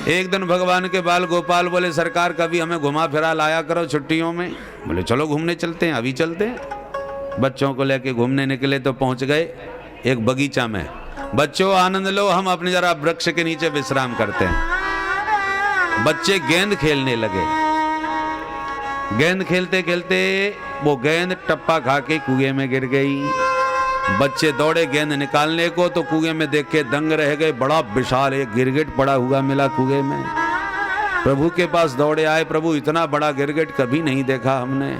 एक दिन भगवान के बाल गोपाल बोले सरकार कभी हमें घुमा फिरा लाया करो छुट्टियों में। बोले चलो घूमने चलते हैं, अभी चलते हैं। बच्चों को लेके घूमने निकले तो पहुंच गए एक बगीचा में। बच्चों आनंद लो, हम अपने जरा वृक्ष के नीचे विश्राम करते हैं। बच्चे गेंद खेलने लगे। गेंद खेलते खेलते वो गेंद टप्पा खा के कुएं में गिर गई। बच्चे दौड़े गेंद निकालने को तो कुएं में देख के दंग रह गए। बड़ा विशाल एक गिरगिट पड़ा हुआ मिला कुएं में। प्रभु के पास दौड़े आए, प्रभु इतना बड़ा गिरगिट कभी नहीं देखा हमने।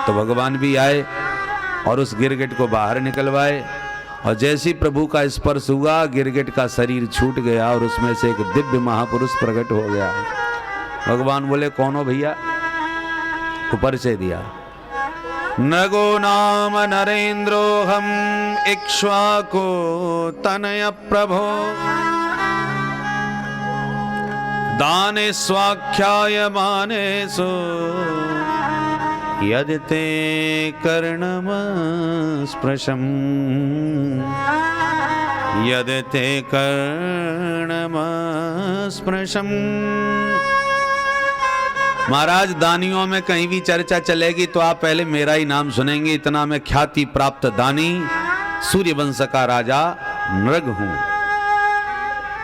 तो भगवान भी आए और उस गिरगिट को बाहर निकलवाए। और जैसे ही प्रभु का स्पर्श हुआ गिरगिट का शरीर छूट गया और उसमें से एक दिव्य महापुरुष प्रकट हो गया। भगवान बोले कौन हो भैया? तो परिचय दिया। नगो नाम नरेंद्रो हम इक्ष्वाको तनय प्रभो दाने स्वाख्याय मानेसु यदते कर्णम स्पृशम यदते कर्णम स्पृशम। महाराज दानियों में कहीं भी चर्चा चलेगी तो आप पहले मेरा ही नाम सुनेंगे। इतना मैं ख्याति प्राप्त दानी सूर्यवंश का राजा नृग हूं।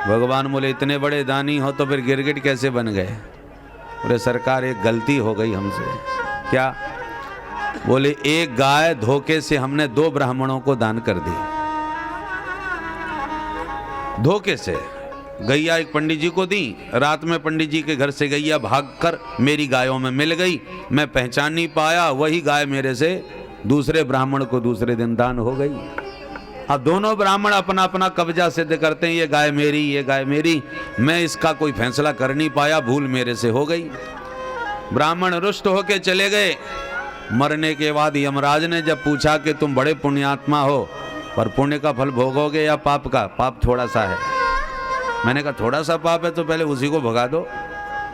भगवान बोले इतने बड़े दानी हो तो फिर गिरगिट कैसे बन गए? बोले सरकार एक गलती हो गई हमसे। क्या? बोले एक गाय धोखे से हमने 2 ब्राह्मणों को दान कर दी। धोखे से गैया एक पंडित जी को दी। रात में पंडित जी के घर से गैया भागकर मेरी गायों में मिल गई। मैं पहचान नहीं पाया, वही गाय मेरे से दूसरे ब्राह्मण को दूसरे दिन दान हो गई। अब दोनों ब्राह्मण अपना अपना कब्जा सिद्ध करते हैं, ये गाय मेरी, ये गाय मेरी। मैं इसका कोई फैसला कर नहीं पाया, भूल मेरे से हो गई। ब्राह्मण रुष्ट होके चले गए। मरने के बाद यमराज ने जब पूछा कि तुम बड़े पुण्यात्मा हो पर पुण्य का फल भोगोगे या पाप का? पाप थोड़ा सा है। मैंने कहा थोड़ा सा पाप है तो पहले उसी को भगा दो।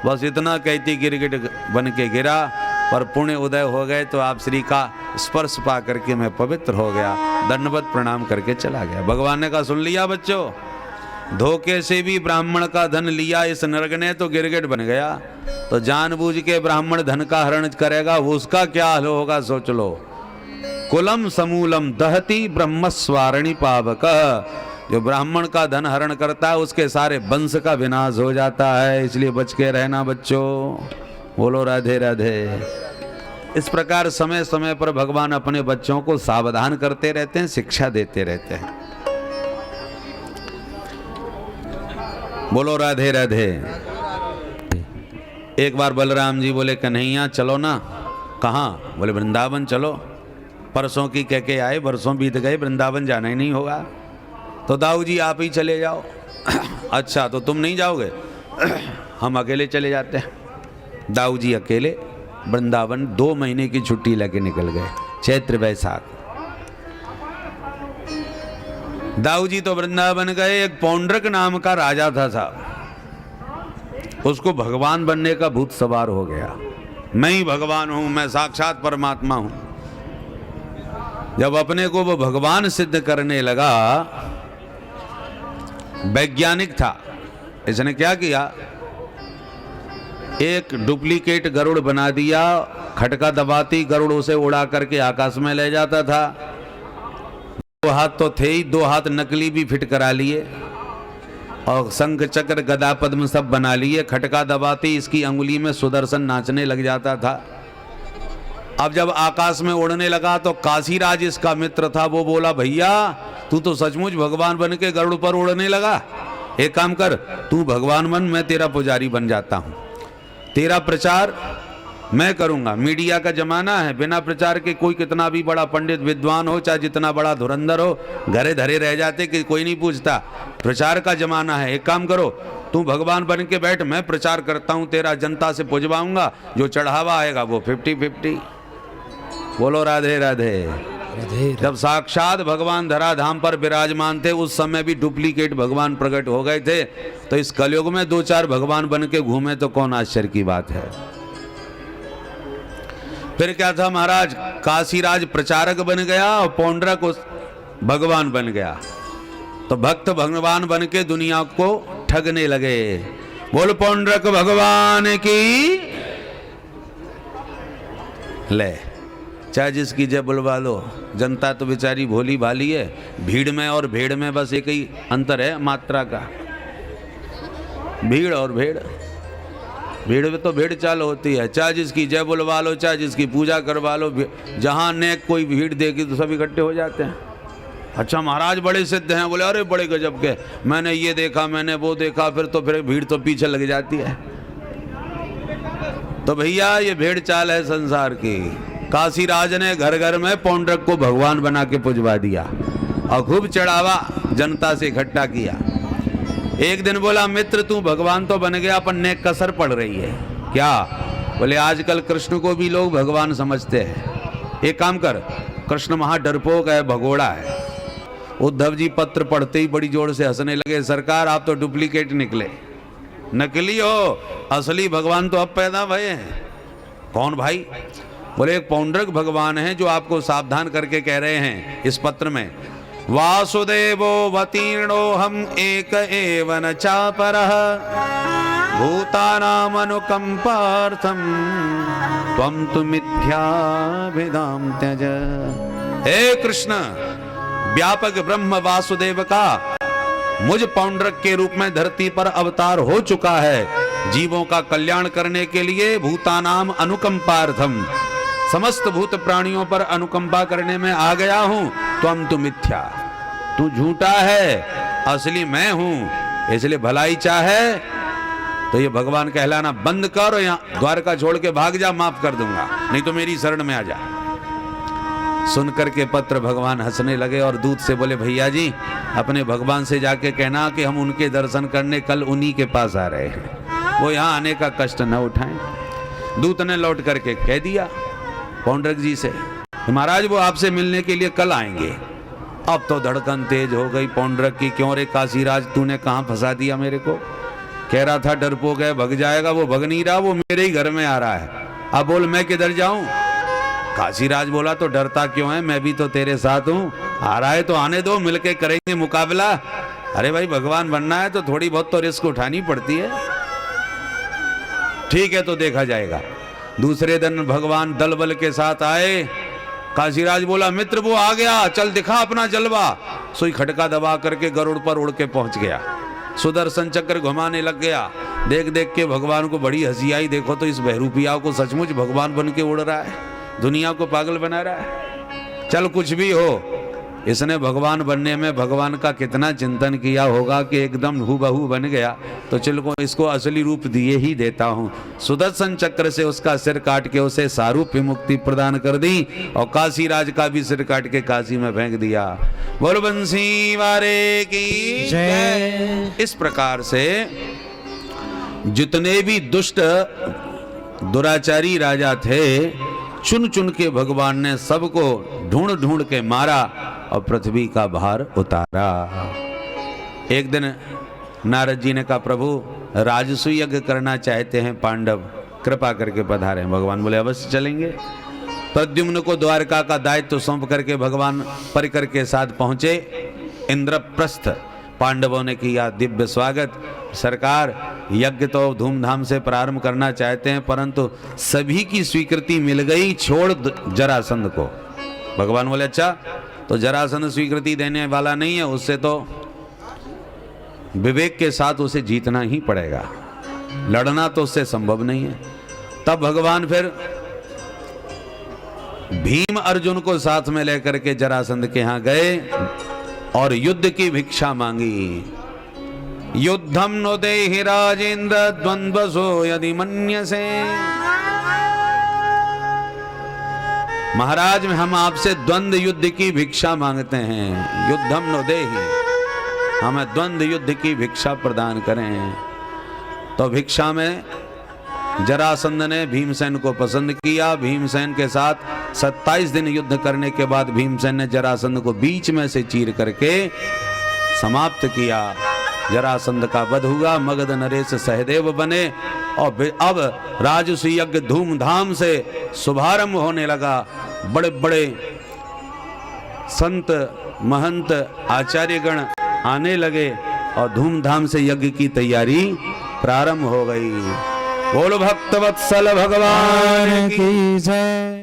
बस इतना कहती गिरगिट बन के गिरा पर पुण्य उदय हो गए तो आप श्री का स्पर्श पा करके मैं पवित्र हो गया। दंडवत प्रणाम करके चला गया। भगवान ने कहा सुन लिया बच्चों, धोखे से भी ब्राह्मण का धन लिया इस नरक ने तो गिरगिट बन गया। तो जानबूझ के ब्राह्मण धन का हरण करेगा, उसका क्या हाल होगा सोच लो। कुलम समूलम दहती ब्रह्मस्वारणी पावक। जो ब्राह्मण का धन हरण करता है उसके सारे वंश का विनाश हो जाता है। इसलिए बच के रहना बच्चों। बोलो राधे राधे। इस प्रकार समय समय पर भगवान अपने बच्चों को सावधान करते रहते हैं, शिक्षा देते रहते हैं। बोलो राधे राधे। एक बार बलराम जी बोले कन्हैया चलो ना। कहाँ? बोले वृंदावन चलो। परसों की कह के आए, बरसों बीत गए, वृंदावन जाना ही नहीं होगा। तो दाऊ जी आप ही चले जाओ। अच्छा तो तुम नहीं जाओगे? हम अकेले चले जाते हैं। दाऊ जी अकेले वृंदावन 2 महीने की छुट्टी लेके निकल गए, चैत्र वैशाख। दाऊ जी तो वृंदावन गए। एक पौंड्रक नाम का राजा था साहब, उसको भगवान बनने का भूत सवार हो गया। मैं ही भगवान हूं, मैं साक्षात परमात्मा हूं। जब अपने को वो भगवान सिद्ध करने लगा, वैज्ञानिक था, इसने क्या किया, एक डुप्लीकेट गरुड़ बना दिया। खटका दबाती गरुड़ उसे उड़ा करके आकाश में ले जाता था। 2 हाथ तो थे ही, 2 हाथ नकली भी फिट करा लिए और शंख चक्र गदा पद्म सब बना लिए। खटका दबाती इसकी अंगुली में सुदर्शन नाचने लग जाता था। अब जब आकाश में उड़ने लगा तो काशीराज इसका मित्र था, वो बोला भैया तू तो सचमुच भगवान बन के गरुड़ पर उड़ने लगा। एक काम कर, तू भगवान बन, मैं तेरा पुजारी बन जाता हूं। तेरा प्रचार मैं करूंगा। मीडिया का जमाना है, बिना प्रचार के कोई कितना भी बड़ा पंडित विद्वान हो, चाहे जितना बड़ा धुरंधर हो, घरे धरे रह जाते कि कोई नहीं पूछता। प्रचार का जमाना है। एक काम करो, तू भगवान बन के बैठ, मैं प्रचार करता हूं, तेरा जनता से पुजवाऊंगा, जो चढ़ावा आएगा वो 50-50। बोलो राधे राधे। जब साक्षात भगवान धराधाम पर विराजमान थे उस समय भी डुप्लीकेट भगवान प्रकट हो गए थे। तो इस कलयुग में 2-4 भगवान बन के घूमे तो कौन आश्चर्य की बात है। फिर क्या था महाराज, काशीराज प्रचारक बन गया और पौंड्रक उस भगवान बन गया। तो भक्त भगवान बन के दुनिया को ठगने लगे। बोल पौंड्रक भगवान की। ले चाहे जिसकी जय बुलवा लो, जनता तो बेचारी भोली भाली है। भीड़ में और भेड़ में बस एक ही अंतर है मात्रा का, भीड़ और भेड़। भीड़ में तो भेड़ चाल होती है, चाहे जिसकी जय बुलवा लो, चाहे जिसकी पूजा करवा लो, जहाँ नेक कोई भीड़ देगी तो सब इकट्ठे हो जाते हैं। अच्छा महाराज बड़े सिद्ध हैं, बोले अरे बड़े गजब के, मैंने ये देखा मैंने वो देखा, फिर भीड़ तो पीछे लग जाती है। तो भैया ये भेड़ चाल है संसार की। काशी राज ने घर घर में पौंड्रक को भगवान बना के पुजवा दिया और खूब चढ़ावा जनता से इकट्ठा किया। एक दिन बोला मित्र तू भगवान तो बन गया पर नेक कसर पड़ रही है। क्या? बोले आजकल कृष्ण को भी लोग भगवान समझते हैं। एक काम कर, कृष्ण महा डरपोक है, भगोड़ा है। उद्धव जी पत्र पढ़ते ही बड़ी जोर से हंसने लगे, सरकार आप तो डुप्लीकेट निकले, नकली हो, असली भगवान तो अब पैदा भये हैं। कौन भाई? बोले एक पौंड्रक भगवान है जो आपको सावधान करके कह रहे हैं इस पत्र में, वासुदेवो वतीर्णो हम एक एव न चापरः भूतानाम अनुकंपार्थम त्वं तु मिथ्याभिधाम त्यज। हे कृष्ण, व्यापक ब्रह्म वासुदेव का मुझ पौंड्रक के रूप में धरती पर अवतार हो चुका है। जीवों का कल्याण करने के लिए भूतानाम अनुकंपार्थम, समस्त भूत प्राणियों पर अनुकंपा करने में आ गया हूं। त्वं तु मिथ्या, तू झूठा है, असली मैं हूं। इसलिए भलाई चाहे तो ये भगवान कहलाना बंद कर और यहाँ द्वारका छोड़ के भाग जा, माफ कर दूंगा, नहीं तो मेरी शरण में आ जा। सुनकर के पत्र भगवान हंसने लगे और दूत से बोले भैया जी अपने भगवान से जाके कहना कि हम उनके दर्शन करने कल उन्हीं के पास आ रहे हैं, वो यहाँ आने का कष्ट न उठाएं। दूत ने लौट करके कह दिया पौंड्रक जी से, महाराज वो आपसे मिलने के लिए कल आएंगे। अब तो धड़कन तेज हो गई पौंड्रक की, क्यों रे काशीराज तूने कहाँ फंसा दिया मेरे को? कह रहा था डरपोक है, भग जाएगा, वो भग नहीं रहा, वो मेरे ही घर में आ रहा है। अब बोल मैं किधर जाऊं? काशीराज बोला तो डरता क्यों है, मैं भी तो तेरे साथ हूं, आ रहा है तो आने दो, मिलके करेंगे मुकाबला। अरे भाई भगवान बनना है तो थोड़ी बहुत तो रिस्क उठानी पड़ती है। ठीक है तो देखा जाएगा। दूसरे दिन भगवान दल बल के साथ आए। काशीराज बोला मित्र वो आ गया, चल दिखा अपना जलवा। सुई खटका दबा करके गरुड़ पर उड़ के पहुंच गया, सुदर्शन चक्र घुमाने लग गया। देख देख के भगवान को बड़ी हंसी आई, देखो तो इस बहरूपिया को सचमुच भगवान बन के उड़ रहा है, दुनिया को पागल बना रहा है। चल कुछ भी हो, इसने भगवान बनने में भगवान का कितना चिंतन किया होगा कि एकदम हूबहू बन गया। तो चल को इसको असली रूप दिए ही देता हूँ। सुदर्शन चक्र से उसका सिर काट के उसे सारूप्य मुक्ति प्रदान कर दी और काशी राज का भी सिर काट के काशी में फेंक दिया। बोल बंसी वारे की जय। इस प्रकार से जितने भी दुष्ट दुराचारी राजा थे, चुन चुन के भगवान ने सबको ढूंढ ढूंढ के मारा और पृथ्वी का भार उतारा। एक दिन नारद जी ने कहा प्रभु राजसूय यज्ञ करना चाहते हैं पांडव, कृपा करके पधारें। भगवान बोले अवश्य चलेंगे। प्रद्युम्न को द्वारका का दायित्व सौंप करके भगवान परिकर के साथ पहुंचे इंद्रप्रस्थ। पांडवों ने किया दिव्य स्वागत। सरकार यज्ञ तो धूमधाम से प्रारंभ करना चाहते हैं, परंतु सभी की स्वीकृति मिल गई छोड़ जरासंध को। भगवान बोले अच्छा, तो जरासंध स्वीकृति देने वाला नहीं है, उससे तो विवेक के साथ उसे जीतना ही पड़ेगा, लड़ना तो उससे संभव नहीं है। तब भगवान फिर भीम अर्जुन को साथ में लेकर के जरासंध के यहां गए और युद्ध की भिक्षा मांगी। युद्धम नो देहि राजेंद्र द्वंद्वसो यदि मन्यसे। महाराज हम आपसे द्वंद्व युद्ध की भिक्षा मांगते हैं। युद्धम नो देहि, हमें द्वंद्व युद्ध की भिक्षा प्रदान करें। तो भिक्षा में जरासंध ने भीमसेन को पसंद किया। भीमसेन के साथ 27 दिन युद्ध करने के बाद भीमसेन ने जरासंध को बीच में से चीर करके समाप्त किया। जरासंध का वध हुआ, मगध नरेश सहदेव बने और अब राजसूय यज्ञ धूमधाम से शुभारंभ होने लगा। बड़े बड़े संत महंत आचार्यगण आने लगे और धूमधाम से यज्ञ की तैयारी प्रारंभ हो गई। बोलो भक्त वत्सल भगवान की जय।